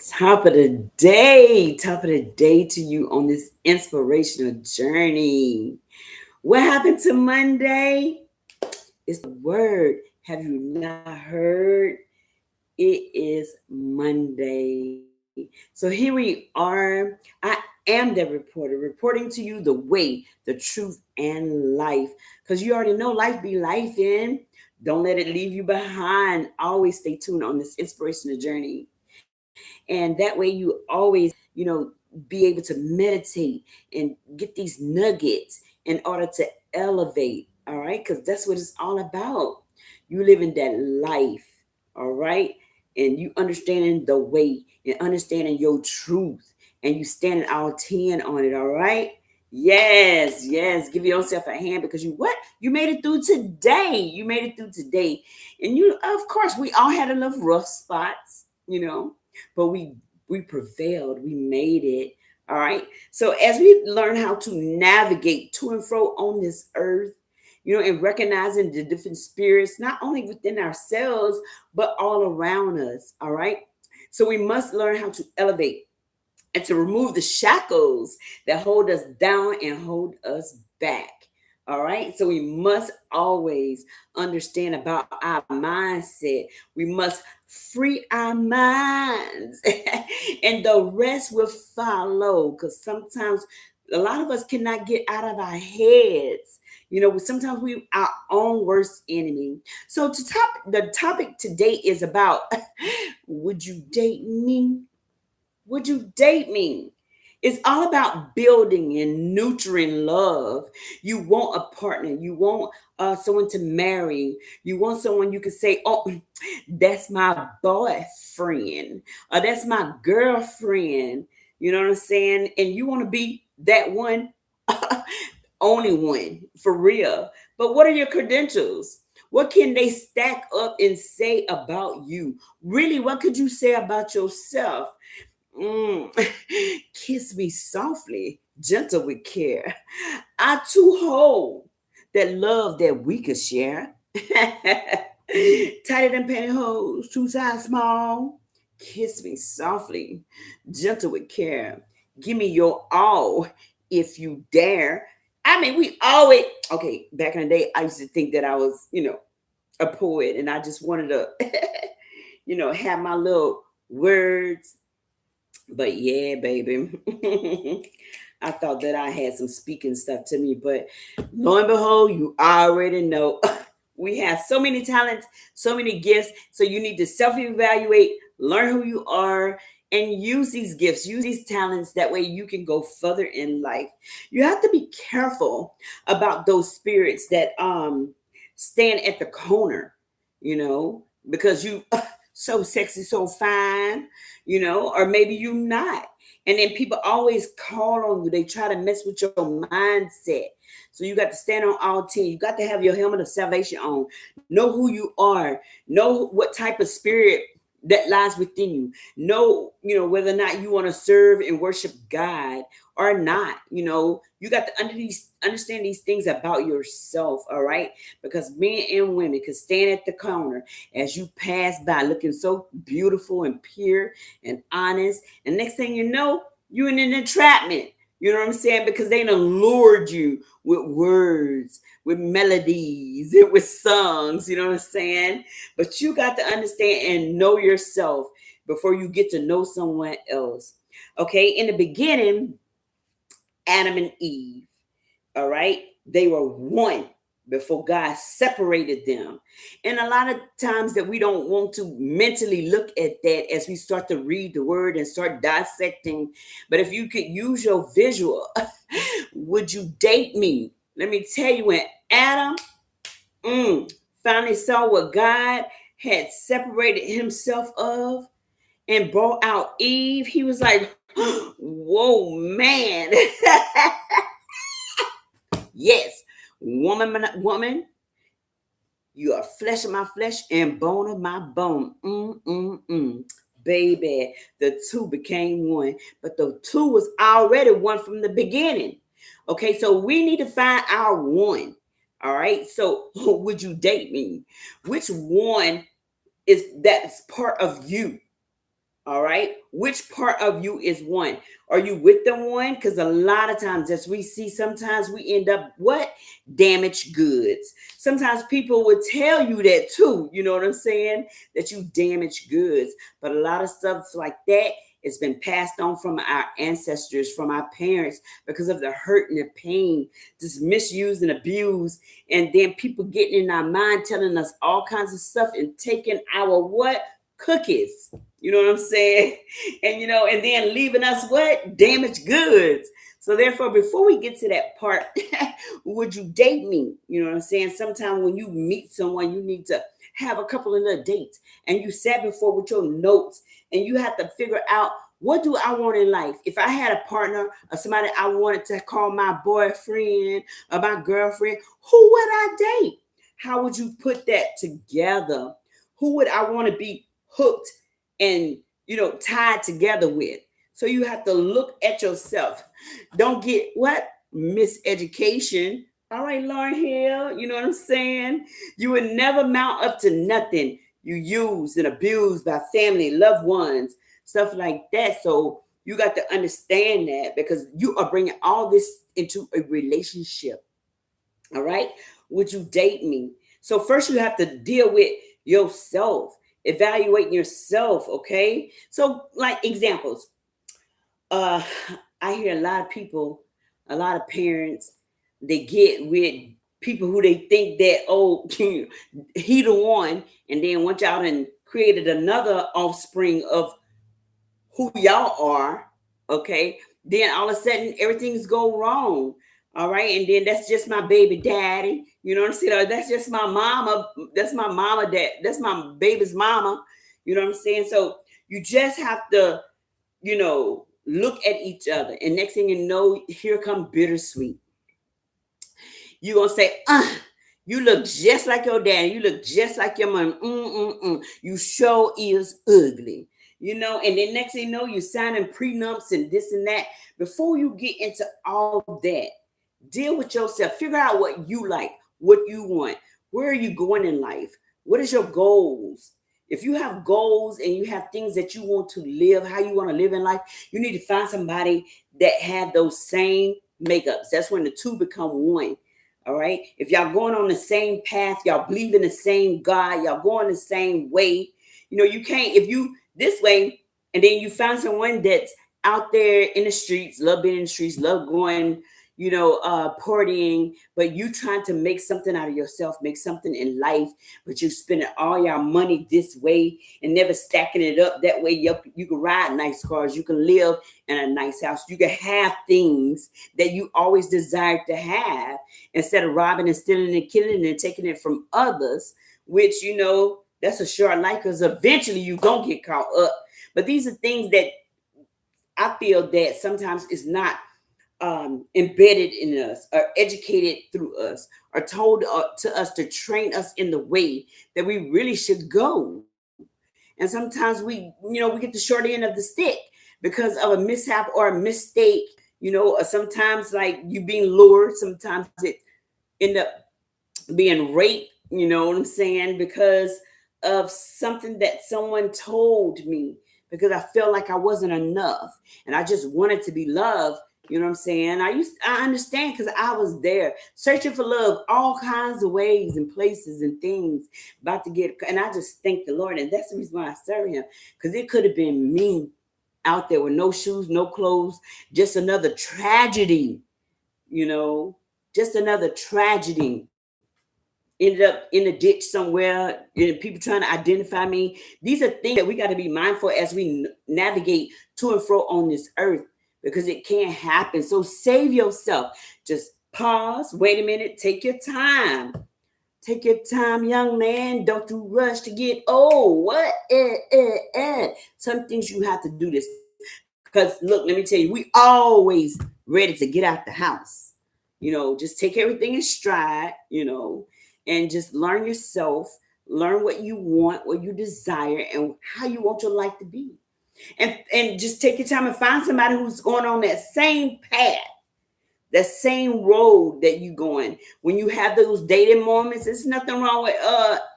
Top of the day to you on this inspirational journey. What happened to Monday? It's the word. Have you not heard? It is Monday. So here we are. I am the reporter, reporting to you the way, the truth, and life. Because you already know life be life in. Don't let it leave you behind. Always stay tuned on this inspirational journey. And that way you always, be able to meditate and get these nuggets in order to elevate. All right. Because that's what it's all about. You living that life. All right. And you understanding the way and understanding your truth. And you standing all 10 on it. All right. Yes, yes. Give yourself a hand because you what? You made it through today. You made it through today. And you, of course, we all had a little rough spots, but we prevailed. We made it. All right. So as we learn how to navigate to and fro on this earth, and recognizing the different spirits, not only within ourselves, but all around us. All right. So we must learn how to elevate and to remove the shackles that hold us down and hold us back. All right. So we must always understand about our mindset. We must free our minds, and the rest will follow. Because sometimes a lot of us cannot get out of our heads. Sometimes we our own worst enemy. So the topic today is about would you date me? Would you date me? It's all about building and nurturing love. You want a partner. You want someone to marry. You want someone you can say, oh, that's my boyfriend, or that's my girlfriend. You know what I'm saying? And you want to be that one, only one, for real. But what are your credentials? What can they stack up and say about you? Really, what could you say about yourself? Mm. Kiss me softly, gentle with care. I too hold that love that we could share. Tighter than pantyhose, two size small. Kiss me softly, gentle with care. Give me your all if you dare. I mean, we always, okay, back in the day, I used to think that I was, a poet and I just wanted to, have my little words, but yeah, baby. I thought that I had some speaking stuff to me, but lo and behold, you already know. We have so many talents, so many gifts. So you need to self evaluate, learn who you are, and use these gifts, use these talents. That way you can go further in life. You have to be careful about those spirits that stand at the corner, because you so sexy, so fine, or maybe you not. And then people always call on you. They try to mess with your mindset. So you got to stand on all 10. You got to have your helmet of salvation on. Know who you are. Know what type of spirit that lies within you. Know, whether or not you want to serve and worship God or not. You got to understand these things about yourself, all right? Because men and women can stand at the corner as you pass by looking so beautiful and pure and honest. And next thing you know, you're in an entrapment. You know what I'm saying? Because they done lured you with words, with melodies, with songs. You know what I'm saying? But you got to understand and know yourself before you get to know someone else. Okay? In the beginning, Adam and Eve, all right, they were one before God separated them. And a lot of times that we don't want to mentally look at that as we start to read the word and start dissecting. But if you could use your visual, would you date me? Let me tell you, when Adam finally saw what God had separated himself of and brought out Eve, he was like, whoa, man. Yes, woman, you are flesh of my flesh and bone of my bone. Baby, the two became one, but the two was already one from the beginning. Okay, so we need to find our one. All right, so would you date me? Which one is that's part of you? All right. Which part of you is one? Are you with the one? Because a lot of times, as we see, sometimes we end up what? Damaged goods. Sometimes people would tell you that too. You know what I'm saying? That you damaged goods. But a lot of stuff like that has been passed on from our ancestors, from our parents, because of the hurt and the pain, just misused and abused. And then people getting in our mind telling us all kinds of stuff and taking our what? Cookies. You know what I'm saying? And and then leaving us what? Damaged goods. So therefore, before we get to that part, would you date me? You know what I'm saying? Sometimes when you meet someone, you need to have a couple of little dates. And you sat before with your notes and you have to figure out, what do I want in life? If I had a partner or somebody I wanted to call my boyfriend or my girlfriend, who would I date? How would you put that together? Who would I want to be hooked and tied together with? So you have to look at yourself. Don't get what? Miseducation. All right, Lauren Hill, you know what I'm saying? You would never mount up to nothing. You used and abused by family, loved ones, stuff like that. So you got to understand that, because you are bringing all this into a relationship. All right. Would you date me? So first you have to deal with yourself, evaluating yourself. Okay. So like examples, uh, I hear a lot of people, a lot of parents, they get with people who they think that, oh, he the one, and then once y'all done created another offspring of who y'all are, okay, then all of a sudden everything's go wrong. All right. And then that's just my baby daddy. You know what I'm saying? Or that's just my mama. That's my mama dad. That's my baby's mama. You know what I'm saying? So you just have to, look at each other. And next thing you know, here come bittersweet. You're gonna say, you look just like your daddy. You look just like your mom. You sure is ugly. And then next thing you know, you're signing prenups and this and that. Before you get into all that, deal with yourself. Figure out what you like, what you want. Where are you going in life? What is your goals? If you have goals and you have things that you want to live, how you want to live in life, you need to find somebody that have those same makeups. That's when the two become one. All right. If y'all going on the same path, y'all believe in the same God, y'all going the same way. You can't, if you this way, and then you find someone that's out there in the streets, love being in the streets, love going, partying, but you trying to make something out of yourself, make something in life, but you spending all your money this way and never stacking it up. That way you can ride nice cars, you can live in a nice house, you can have things that you always desired to have, instead of robbing and stealing and killing and taking it from others, which, that's a short life, because eventually you gonna get caught up. But these are things that I feel that sometimes is not embedded in us or educated through us or told to us to train us in the way that we really should go. And sometimes we get the short end of the stick because of a mishap or a mistake, or sometimes like you being lured, sometimes it end up being raped, you know what I'm saying, because of something that someone told me, because I felt like I wasn't enough and I just wanted to be loved. You know what I'm saying? I understand, because I was there searching for love, all kinds of ways and places and things, about to get, and I just thank the Lord. And that's the reason why I serve him, because it could have been me out there with no shoes, no clothes, just another tragedy, just another tragedy. Ended up in a ditch somewhere, and people trying to identify me. These are things that we got to be mindful as we navigate to and fro on this earth, because it can't happen. So save yourself. Just pause, wait a minute, take your time. Take your time, young man. Don't you rush to get old. What? Some things you have to do this. Because look, let me tell you, we always ready to get out the house. Just take everything in stride, and just learn yourself, learn what you want, what you desire, and how you want your life to be. And just take your time and find somebody who's going on that same path, that same road that you going. When you have those dating moments, there's nothing wrong with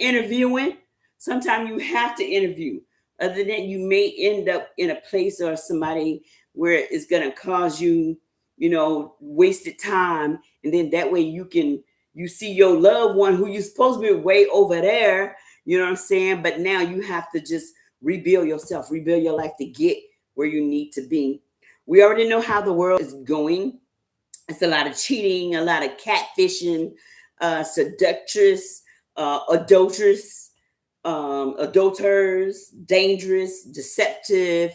interviewing. Sometimes you have to interview. Other than that, you may end up in a place or somebody where it's going to cause you, wasted time. And then that way you see your loved one who you're supposed to be way over there, you know what I'm saying? But now you have to just rebuild yourself, rebuild your life to get where you need to be. We already know how the world is going. It's a lot of cheating, a lot of catfishing, seductress, adulteress, adulterers, dangerous, deceptive,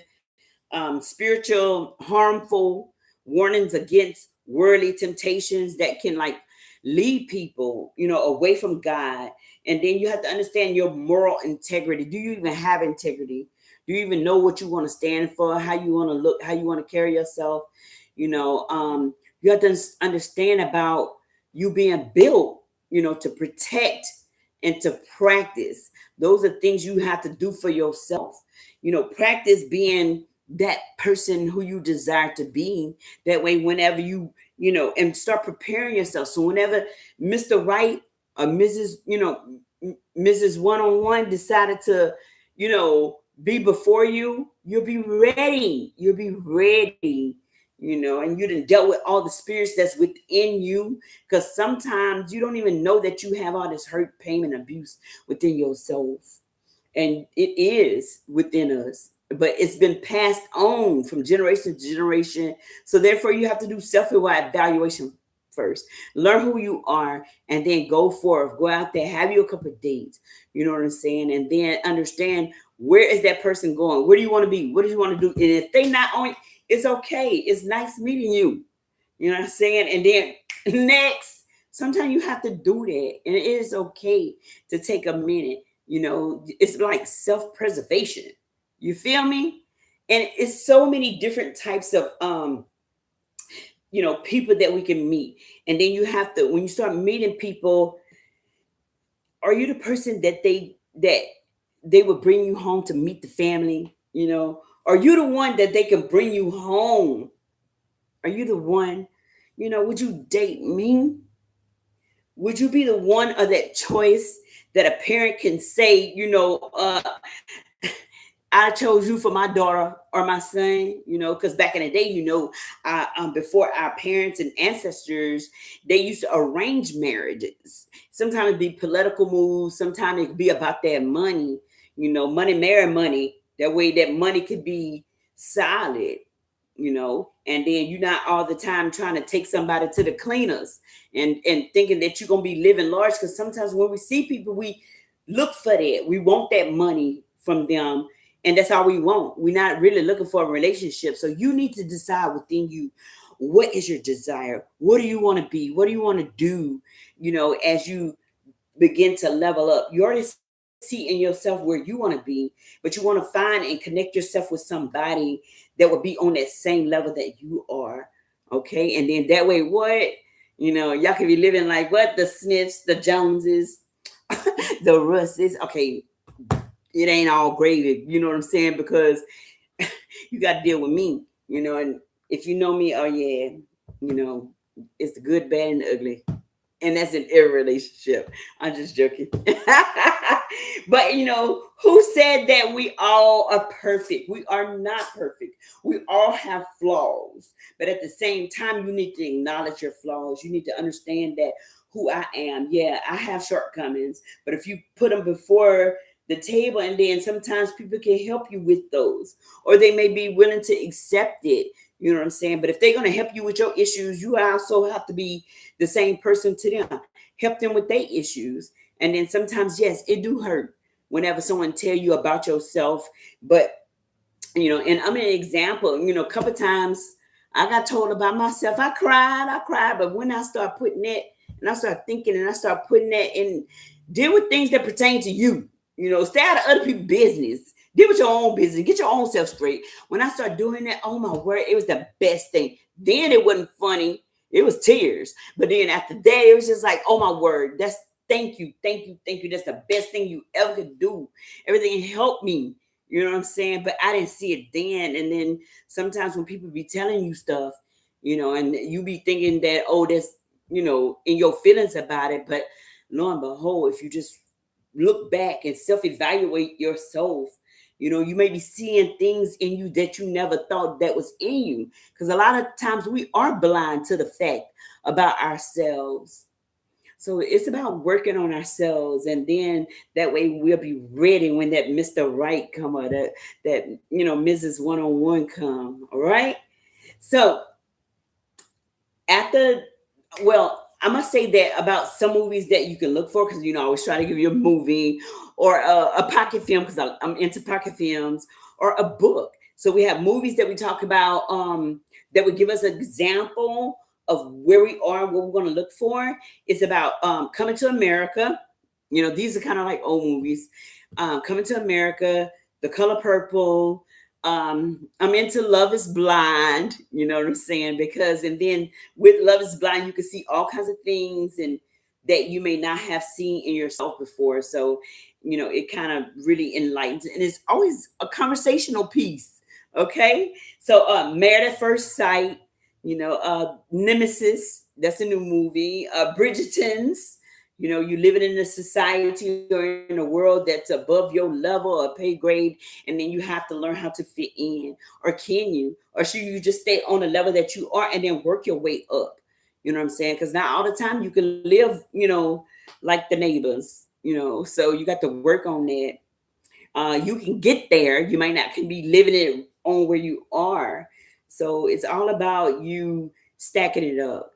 spiritual, harmful warnings against worldly temptations that can like lead people, away from God. And then you have to understand your moral integrity. Do you even have integrity? Do you even know what you want to stand for? How you want to look? How you want to carry yourself? You have to understand about you being built, to protect and to practice. Those are things you have to do for yourself. Practice being that person who you desire to be. That way, whenever and start preparing yourself. So whenever Mr. Right or Mrs. One-on-One decided to, be before you, you'll be ready. You'll be ready. And you done dealt with all the spirits that's within you. Because sometimes you don't even know that you have all this hurt, pain, and abuse within yourself. And it is within us, but it's been passed on from generation to generation. So therefore, you have to do self-evaluation first. Learn who you are, and then go forth. Go out there, have you a couple of dates. You know what I'm saying? And then understand, where is that person going? Where do you want to be? What do you want to do? And if they not on, it's okay. It's nice meeting you. You know what I'm saying? And then next, sometimes you have to do that, and it is okay to take a minute. It's like self-preservation. You feel me? And it's so many different types of people that we can meet. And then you have to, when you start meeting people, are you the person that they would bring you home to meet the family? Are you the one that they can bring you home? Are you the one? Would you date me? Would you be the one of that choice that a parent can say, I chose you for my daughter or my son, because back in the day, before our parents and ancestors, they used to arrange marriages. Sometimes it'd be political moves. Sometimes it'd be about their money, money, marry money. That way that money could be solid, and then you're not all the time trying to take somebody to the cleaners and thinking that you're going to be living large. Because sometimes when we see people, we look for that. We want that money from them. And that's all we want. We're not really looking for a relationship. So you need to decide within you, what is your desire? What do you want to be? What do you want to do? As you begin to level up, you already see in yourself where you want to be, but you want to find and connect yourself with somebody that will be on that same level that you are. Okay. And then that way, y'all can be living like what? The Smiths, the Joneses, the Russes. Okay. It ain't all gravy, you know what I'm saying? Because you got to deal with me, and if you know me, oh yeah, it's the good, bad, and the ugly. And that's in every relationship. I'm just joking. But who said that we all are perfect? We are not perfect. We all have flaws. But at the same time, you need to acknowledge your flaws. You need to understand that who I am. Yeah, I have shortcomings. But if you put them before the table, and then sometimes people can help you with those, or they may be willing to accept it. You know what I'm saying? But if they're going to help you with your issues, you also have to be the same person to them. Help them with their issues. And then sometimes, yes, it do hurt whenever someone tell you about yourself. But, and I'm an example, a couple times I got told about myself. I cried. But when I start putting that, and I start thinking, and I start putting that in, deal with things that pertain to you. Stay out of other people's business. Deal with your own business. Get your own self straight. When I started doing that, oh my word, it was the best thing. Then it wasn't funny. It was tears. But then after that, it was just like, oh my word, thank you. That's the best thing you ever could do. Everything helped me. You know what I'm saying? But I didn't see it then. And then sometimes when people be telling you stuff, and you be thinking that, oh, that's, in your feelings about it. But lo and behold, if you just look back and self-evaluate yourself, You may be seeing things in you that you never thought that was in you. Because a lot of times we are blind to the fact about ourselves. So it's about working on ourselves, and then that way we'll be ready when that Mr. Right come, or that Mrs. One-on-One come. All right. So after, well, I must say that about some movies that you can look for, because I always try to give you a movie or a pocket film, because I'm into pocket films, or a book. So we have movies that we talk about, that would give us an example of where we are and what we're going to look for. It's about Coming to America. These are kind of like old movies. Coming to America, The Color Purple. I'm into Love is Blind, you know what I'm saying? Because, and then with Love is Blind, you can see all kinds of things and that you may not have seen in yourself before. So, it kind of really enlightens, and it's always a conversational piece. Okay. So, Married at First Sight, Nemesis, that's a new movie. Bridgerton's, you living in a society or in a world that's above your level or pay grade, and then you have to learn how to fit in. Or can you? Or should you just stay on the level that you are and then work your way up? You know what I'm saying? Because not all the time you can live, like the neighbors, so you got to work on that. You can get there. You might not can be living it on where you are. So it's all about you stacking it up,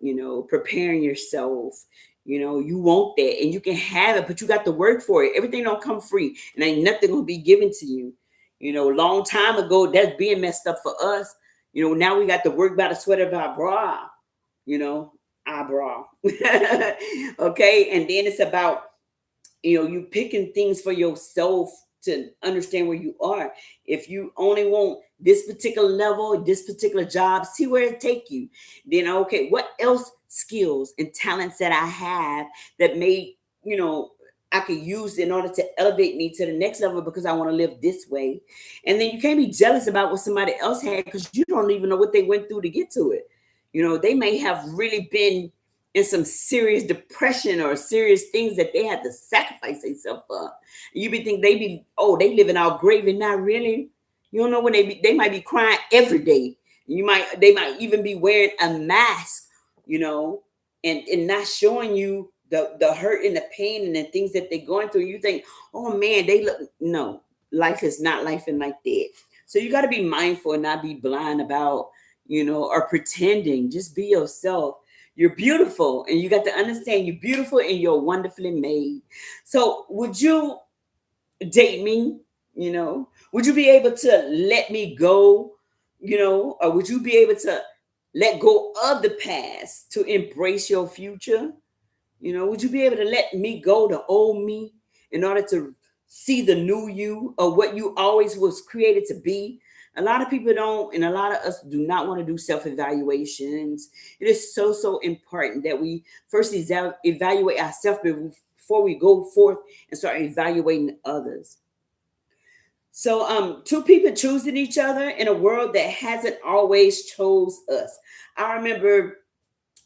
preparing yourself. You want that and you can have it, but you got to work for it. Everything don't come free, and ain't nothing gonna be given to you. Long time ago, that's being messed up for us. Now we got to work by the sweat of our brow, eyebrow. Okay. And then it's about you picking things for yourself to understand where you are. If you only want this particular level, this particular job, see where it take you. Then, okay, what else skills and talents that I have that may, I could use in order to elevate me to the next level, because I want to live this way. And then you can't be jealous about what somebody else had, because you don't even know what they went through to get to it. They may have really been in some serious depression or serious things that they had to sacrifice themselves for. You be think they living out great, and not really. You don't know when they might be crying every day. They might even be wearing a mask, and not showing you the hurt and the pain and the things that they're going through. You think, oh man, they look. No, life is not life and like that. So you got to be mindful and not be blind about, or pretending. Just be yourself. You're beautiful, and you got to understand you're beautiful and you're wonderfully made. So would you date me? Would you be able to let me go? Or would you be able to let go of the past to embrace your future? Would you be able to let me go, the old me, in order to see the new you, or what you always was created to be? A lot of people don't, and a lot of us do not want to do self-evaluations. It is so, so important that we first evaluate ourselves before we go forth and start evaluating others. So, two people choosing each other in a world that hasn't always chose us. I remember,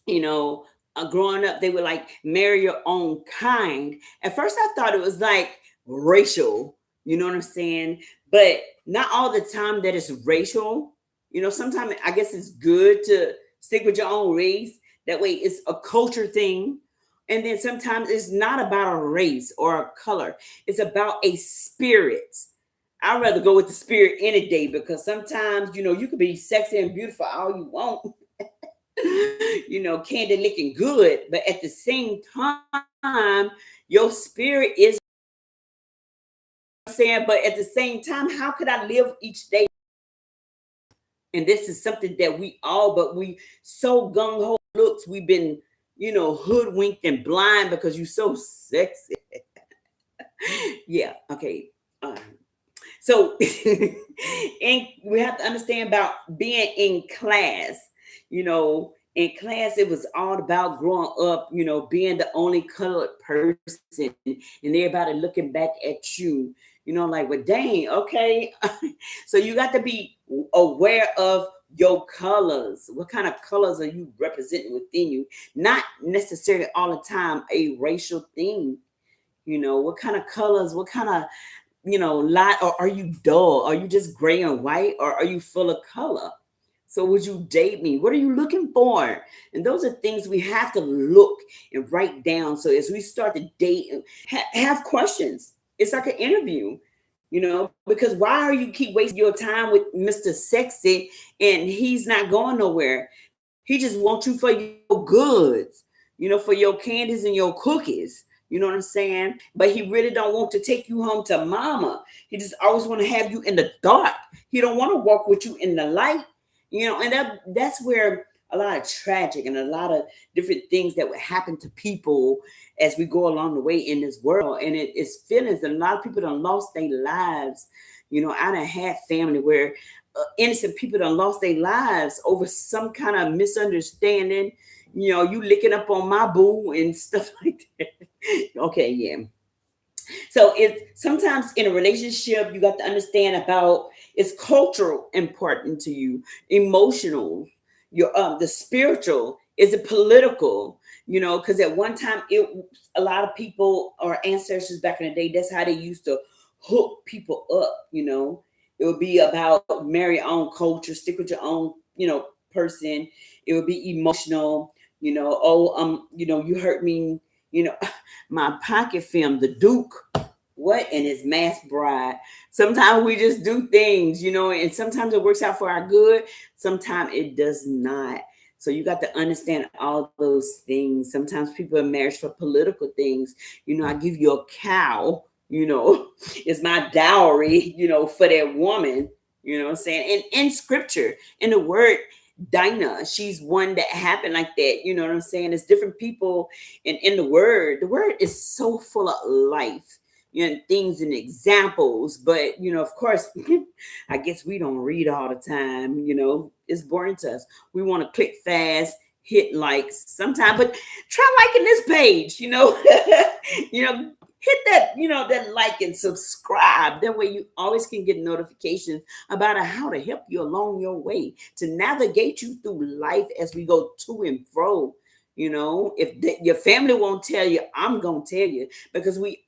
growing up, they were like, marry your own kind. At first, I thought it was like racial, you know what I'm saying? But not all the time that it's racial. Sometimes I guess it's good to stick with your own race. That way it's a culture thing. And then sometimes it's not about a race or a color. It's about a spirit. I'd rather go with the spirit any day, because sometimes, you could be sexy and beautiful all you want. Candy looking good, but at the same time, your spirit is saying, but at the same time, how could I live each day? And this is something that but we so gung-ho looks, we've been, hoodwinked and blind because you're so sexy. Yeah, okay. So and we have to understand about being in class. In class, it was all about growing up, being the only colored person, and everybody looking back at you, like, well, dang, okay. So you got to be aware of your colors. What kind of colors are you representing within you? Not necessarily all the time a racial thing. What kind of colors, what kind of light, or are you dull? Are you just gray and white, or are you full of color? So would you date me? What are you looking for? And those are things we have to look and write down. So as we start to date, have questions. It's like an interview, because why are you keep wasting your time with Mr. Sexy and he's not going nowhere? He just wants you for your goods, for your candies and your cookies. You know what I'm saying? But he really don't want to take you home to mama. He just always want to have you in the dark. He don't want to walk with you in the light. And that's where a lot of tragic and a lot of different things that would happen to people as we go along the way in this world. And it's feelings. And a lot of people done lost their lives. I done had family where innocent people done lost their lives over some kind of misunderstanding. You licking up on my boo and stuff like that. Okay, yeah. So it sometimes in a relationship, you got to understand about it's cultural important to you, emotional, your the spiritual, is it political? Because at one time a lot of people or ancestors back in the day, that's how they used to hook people up. It would be about marry your own culture, stick with your own, person. It would be emotional, you hurt me, you know, my pocket film, the Duke, what, and his masked bride. Sometimes we just do things, and sometimes it works out for our good, sometimes it does not. So you got to understand all those things. Sometimes people are married for political things. I give you a cow, it's my dowry, for that woman, what I'm saying? And in scripture, in the word, Dinah, she's one that happened like that. You know what I'm saying? It's different people in the word. The word is so full of life, things and examples. But, of course, I guess we don't read all the time. It's boring to us. We want to click fast, hit likes sometimes, but try liking this page, hit that, that like and subscribe. That way you always can get notifications about how to help you along your way, to navigate you through life as we go to and fro. If your family won't tell you, I'm going to tell you, because we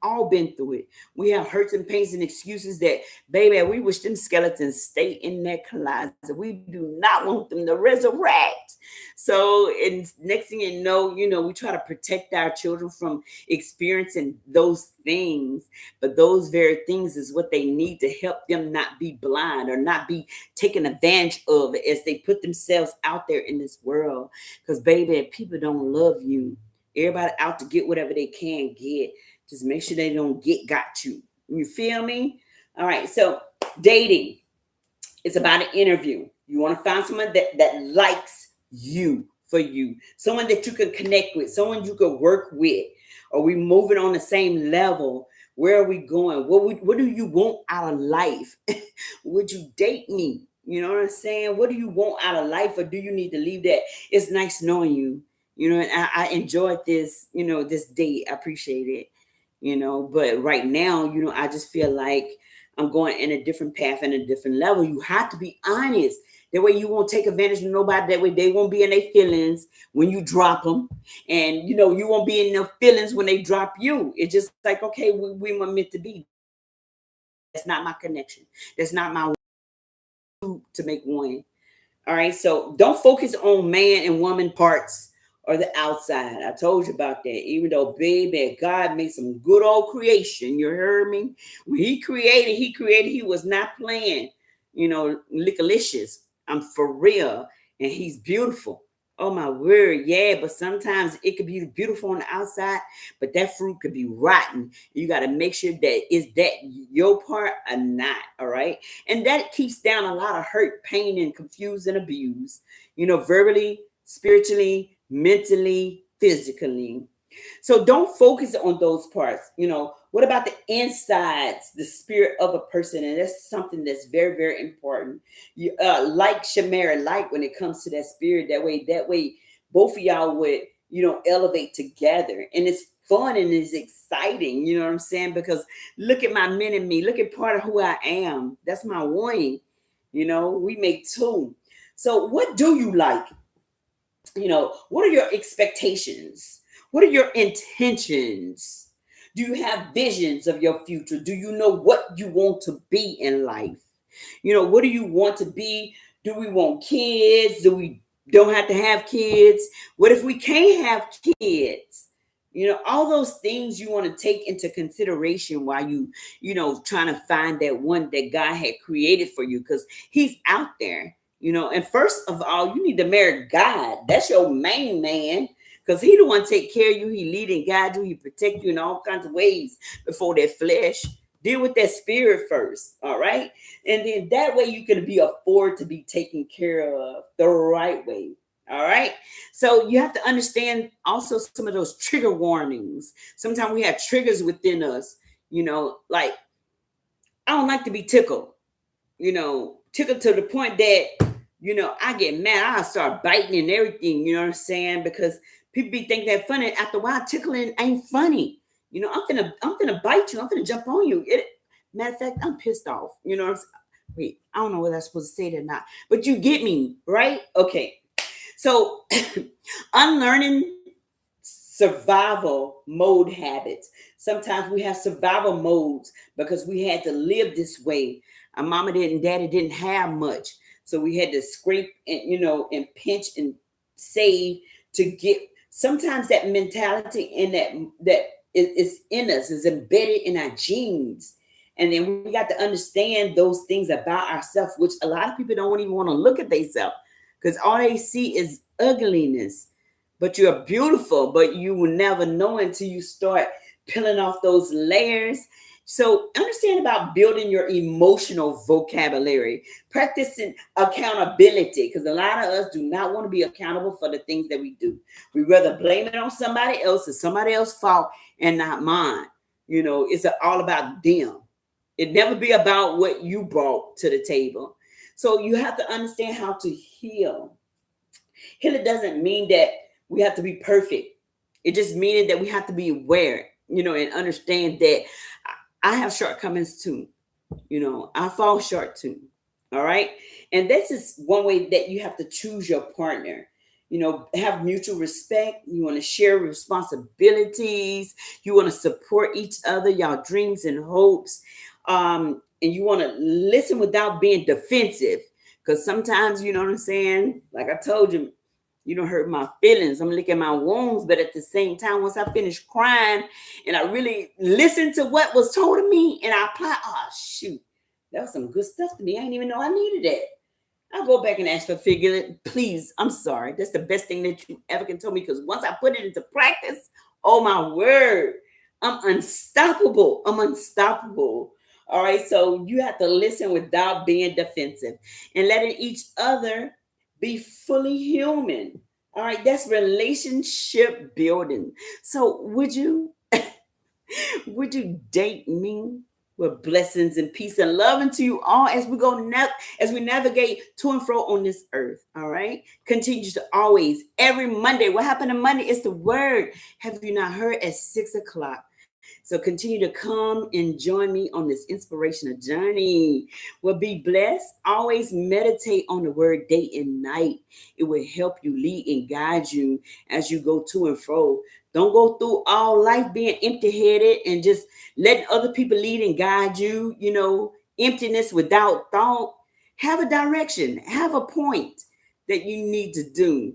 all been through it. We have hurts and pains and excuses that, baby, we wish them skeletons stay in that closet. We do not want them to resurrect. So, and next thing we try to protect our children from experiencing those things. But those very things is what they need to help them not be blind or not be taken advantage of as they put themselves out there in this world. Because, baby, people don't love you. Everybody out to get whatever they can get. Just make sure they don't got you. You feel me? All right. So dating, it's about an interview. You want to find someone that likes you for you. Someone that you can connect with. Someone you can work with. Are we moving on the same level? Where are we going? What do you want out of life? Would you date me? You know what I'm saying? What do you want out of life? Or do you need to leave that? It's nice knowing you. And I enjoyed this, this date. I appreciate it. But right now, I just feel like I'm going in a different path and a different level. You have to be honest. That way you won't take advantage of nobody. That way they won't be in their feelings when you drop them. And, you won't be in their feelings when they drop you. It's just like, okay, we were meant to be. That's not my connection. That's not my to make one. All right. So don't focus on man and woman parts or the outside. I told you about that. Even though, baby, God made some good old creation. You heard me? When he created, he was not playing, lickalicious. I'm for real. And he's beautiful. Oh my word. Yeah. But sometimes it could be beautiful on the outside, but that fruit could be rotten. You got to make sure that is that your part or not. All right. And that keeps down a lot of hurt, pain, and confuse and abuse, verbally, spiritually, mentally, physically. So don't focus on those parts. What about the insides, the spirit of a person? And that's something that's very, very important. You like Shamara, like when it comes to that spirit, that way, both of y'all would, elevate together. And it's fun and it's exciting. You know what I'm saying? Because look at my men in me. Look at part of who I am. That's my wing. We make two. So what do you like? What are your expectations? What are your intentions? Do you have visions of your future? Do you know what you want to be in life? What do you want to be? Do we want kids? Do we don't have to have kids? What if we can't have kids? All those things you want to take into consideration while trying to find that one that God had created for you, because he's out there. And first of all, you need to marry God. That's your main man, because he the one take care of you. He lead and guide you. He protect you in all kinds of ways before that flesh. Deal with that spirit first, all right? And then that way you can be afford to be taken care of the right way, all right? So you have to understand also some of those trigger warnings. Sometimes we have triggers within us, like I don't like to be tickled, tickled to the point that, I get mad. I start biting and everything, you know what I'm saying? Because people be thinking that funny. After a while, tickling ain't funny. I'm gonna bite you. I'm gonna jump on you. Matter of fact, I'm pissed off. You know what I'm saying? Wait, I don't know whether I'm supposed to say that or not, but you get me, right? Okay. So unlearning survival mode habits. Sometimes we have survival modes because we had to live this way. Our mama and daddy didn't have much. So we had to scrape and pinch and save to get. Sometimes that mentality and that is in us, is embedded in our genes. And then we got to understand those things about ourselves, which a lot of people don't even want to look at themselves, because all they see is ugliness. But you're beautiful, but you will never know until you start peeling off those layers. So understand about building your emotional vocabulary, practicing accountability, because a lot of us do not want to be accountable for the things that we do. We rather blame it on somebody else. It's somebody else's fault and not mine. It's all about them. It never be about what you brought to the table. So you have to understand how to heal. Healing doesn't mean that we have to be perfect. It just means that we have to be aware, and understand that I have shortcomings too. I fall short too. All right. And this is one way that you have to choose your partner. Have mutual respect. You want to share responsibilities. You want to support each other, y'all dreams and hopes. And you want to listen without being defensive. Because sometimes, you know what I'm saying? Like I told you, you don't hurt my feelings. I'm licking my wounds. But at the same time, once I finish crying and I really listened to what was told to me and I apply, oh, shoot, that was some good stuff to me. I didn't even know I needed that. I'll go back and ask for forgiveness. Please, I'm sorry. That's the best thing that you ever can tell me, because once I put it into practice, oh, my word, I'm unstoppable. I'm unstoppable. All right. So you have to listen without being defensive and letting each other be fully human. All right, that's relationship building. So would you date me? With blessings and peace and love unto you all as we as we navigate to and fro on this earth. All right, continue to always every Monday. What happened to Monday is the word. Have you not heard at 6:00? So continue to come and join me on this inspirational journey. Well, be blessed. Always meditate on the word day and night. It will help you lead and guide you as you go to and fro. Don't go through all life being empty-headed and just letting other people lead and guide you, emptiness without thought. Have a direction. Have a point that you need to do.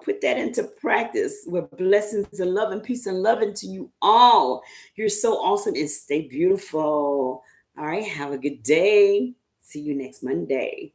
Put that into practice with blessings and love and peace and love into you all. You're so awesome and stay beautiful. All right. Have a good day. See you next Monday.